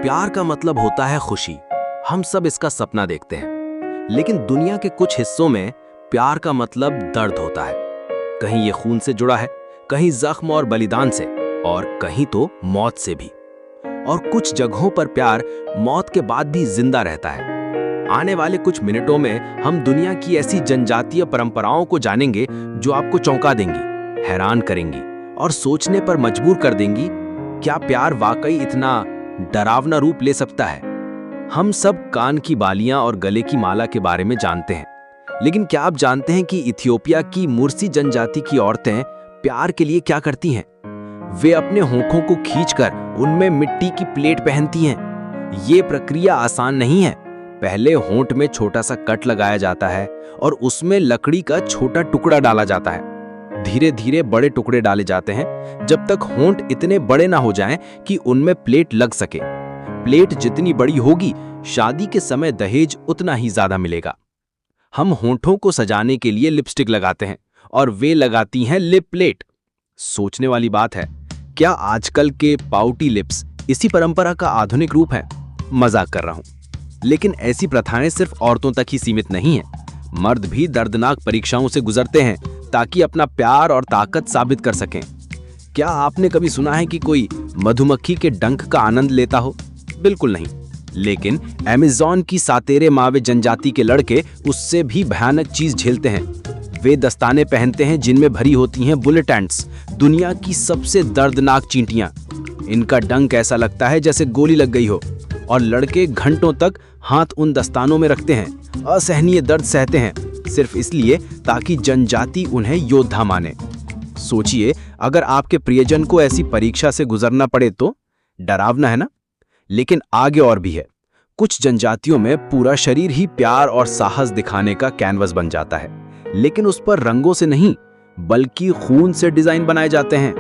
प्यार का मतलब होता है खुशी। हम सब इसका सपना देखते हैं, लेकिन दुनिया के कुछ हिस्सों में प्यार का मतलब दर्द होता है। कहीं ये खून से जुड़ा है, कहीं जख्म और बलिदान से, और कहीं तो मौत से भी। और कुछ जगहों पर प्यार मौत के बाद भी जिंदा रहता है। आने वाले कुछ मिनटों में हम दुनिया की ऐसी जनजातीय परंपराओं को जानेंगे जो आपको चौंका देंगी, हैरान करेंगी और सोचने पर मजबूर कर देंगी। क्या प्यार वाकई इतना डरावना रूप ले सकता है? हम सब कान की बालियां और गले की माला के बारे में जानते हैं, लेकिन क्या आप जानते हैं कि इथियोपिया की मुर्सी जनजाति की औरतें प्यार के लिए क्या करती हैं? वे अपने होंठों को खींचकर उनमें मिट्टी की प्लेट पहनती हैं। ये प्रक्रिया आसान नहीं है। पहले होंठ में छोटा सा कट लगाया जाता है और उसमें लकड़ी का छोटा टुकड़ा डाला जाता है। धीरे धीरे बड़े टुकड़े डाले जाते हैं जब तक होंठ इतने बड़े ना हो जाएं कि उनमें प्लेट लग सके। प्लेट जितनी बड़ी होगी, शादी के समय दहेज उतना ही ज्यादा मिलेगा। हम होंठों को सजाने के लिए लिपस्टिक लगाते हैं और वे लगाती हैं लिप प्लेट। सोचने वाली बात है, क्या आजकल के पाउटी लिप्स इसी परंपरा का आधुनिक रूप है? मजाक कर रहा हूं, लेकिन ऐसी प्रथाएं सिर्फ औरतों तक ही सीमित नहीं हैं। मर्द भी दर्दनाक परीक्षाओं से गुजरते हैं ताकि अपना प्यार और ताकत साबित कर सकें। क्या आपने कभी सुना है कि कोई मधुमक्खी के डंक का आनंद लेता हो? बिल्कुल नहीं। लेकिन अमेज़न की सातेरे मावे जनजाति के लड़के उससे भी भयानक चीज झेलते हैं। वे दस्ताने पहनते हैं जिनमें भरी होती हैं बुलेट एंट्स, दुनिया की सबसे दर्दनाक चींटियां। इनका डंक ऐसा लगता है जैसे गोली लग गई हो, और लड़के घंटों तक हाथ उन दस्तानों में रखते हैं, असहनीय दर्द सहते हैं, सिर्फ इसलिए ताकि जनजाति उन्हें योद्धा माने। सोचिए, अगर आपके प्रियजन को ऐसी परीक्षा से गुजरना पड़े तो डरावना है ना? लेकिन आगे और भी है। कुछ जनजातियों में पूरा शरीर ही प्यार और साहस दिखाने का कैनवस बन जाता है, लेकिन उस पर रंगों से नहीं बल्कि खून से डिजाइन बनाए जाते हैं।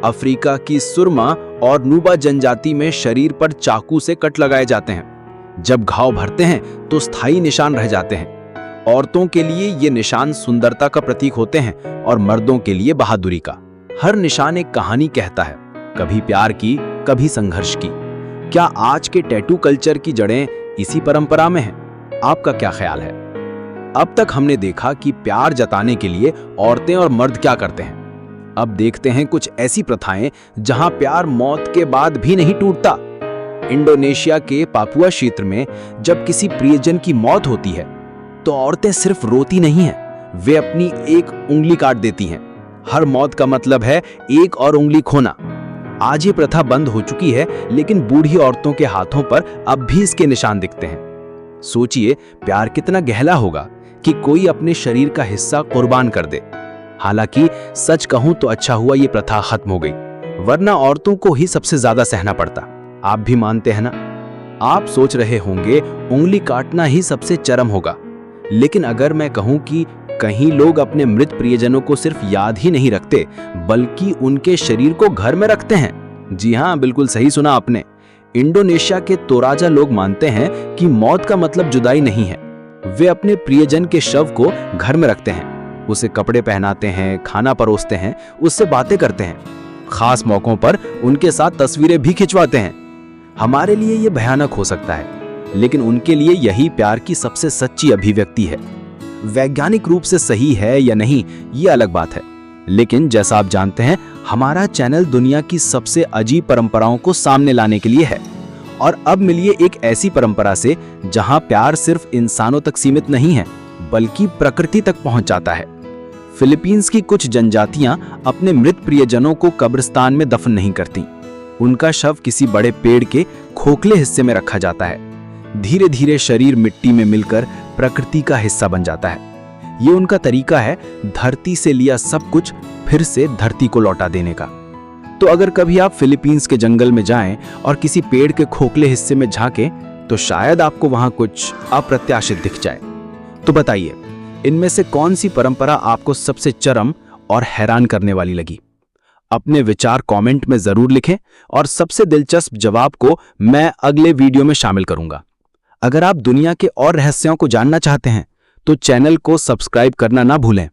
अफ्रीका की सुरमा और नुबा जनजाति में शरीर पर चाकू से कट लगाए जाते हैं। जब घाव भरते हैं तो स्थायी निशान रह जाते हैं। औरतों के लिए ये निशान सुंदरता का प्रतीक होते हैं और मर्दों के लिए बहादुरी का। हर निशान एक कहानी कहता है, कभी प्यार की, कभी संघर्ष की। क्या आज के टैटू कल्चर की जड़ें इसी परंपरा में हैं? आपका क्या ख्याल है? अब तक हमने देखा कि प्यार जताने के लिए औरतें और मर्द क्या करते हैं। अब देखते हैं कुछ ऐसी प्रथाएं जहां प्यार मौत के बाद भी नहीं टूटता। इंडोनेशिया के पापुआ क्षेत्र में जब किसी प्रियजन की मौत होती है तो औरतें सिर्फ रोती नहीं हैं, वे अपनी एक उंगली काट देती हैं। हर मौत का मतलब है एक और उंगली खोना। आज ये प्रथा बंद हो चुकी है, लेकिन बूढ़ी औरतों के हाथों पर अब भी इसके निशान दिखते हैं। सोचिए, प्यार कितना गहरा होगा कि कोई अपने शरीर का हिस्सा कुर्बान कर दे। हालांकि सच कहूं तो अच्छा हुआ ये प्रथा खत्म हो गई, वरना औरतों को ही सबसे ज्यादा सहना पड़ता। आप भी मानते हैं ना? आप सोच रहे होंगे उंगली काटना ही सबसे चरम होगा, लेकिन अगर मैं कहूं कि कहीं लोग अपने मृत प्रियजनों को सिर्फ याद ही नहीं रखते बल्कि उनके शरीर को घर में रखते हैं। जी हां, बिल्कुल सही सुना आपने। इंडोनेशिया के तोराजा लोग मानते हैं कि मौत का मतलब जुदाई नहीं है। वे अपने प्रियजन के शव को घर में रखते हैं, उसे कपड़े पहनाते हैं, खाना परोसते हैं, उससे बातें करते हैं, खास मौकों पर उनके साथ तस्वीरें भी खिंचवाते हैं। हमारे लिए यह भयानक हो सकता है, लेकिन उनके लिए यही प्यार की सबसे सच्ची अभिव्यक्ति है। वैज्ञानिक रूप से सही है या नहीं, ये अलग बात है, लेकिन जैसा आप जानते हैं, हमारा चैनल दुनिया की सबसे अजीब परंपराओं को सामने लाने के लिए है। और अब मिलिए एक ऐसी परंपरा से जहां प्यार सिर्फ इंसानों तक सीमित नहीं है बल्कि प्रकृति तक पहुंच जाता है। फिलीपींस की कुछ जनजातियां अपने मृत प्रियजनों को कब्रिस्तान में दफन नहीं करती। उनका शव किसी बड़े पेड़ के खोखले हिस्से में रखा जाता है। धीरे धीरे शरीर मिट्टी में मिलकर प्रकृति का हिस्सा बन जाता है। ये उनका तरीका है धरती से लिया सब कुछ फिर से धरती को लौटा देने का। तो अगर कभी आप फिलीपींस के जंगल में जाएं और किसी पेड़ के खोखले हिस्से में झांकें तो शायद आपको वहां कुछ अप्रत्याशित दिख जाए। तो बताइए, इनमें से कौन सी परंपरा आपको सबसे चरम और हैरान करने वाली लगी? अपने विचार कमेंट में जरूर लिखें और सबसे दिलचस्प जवाब को मैं अगले वीडियो में शामिल करूंगा। अगर आप दुनिया के और रहस्यों को जानना चाहते हैं तो चैनल को सब्सक्राइब करना ना भूलें।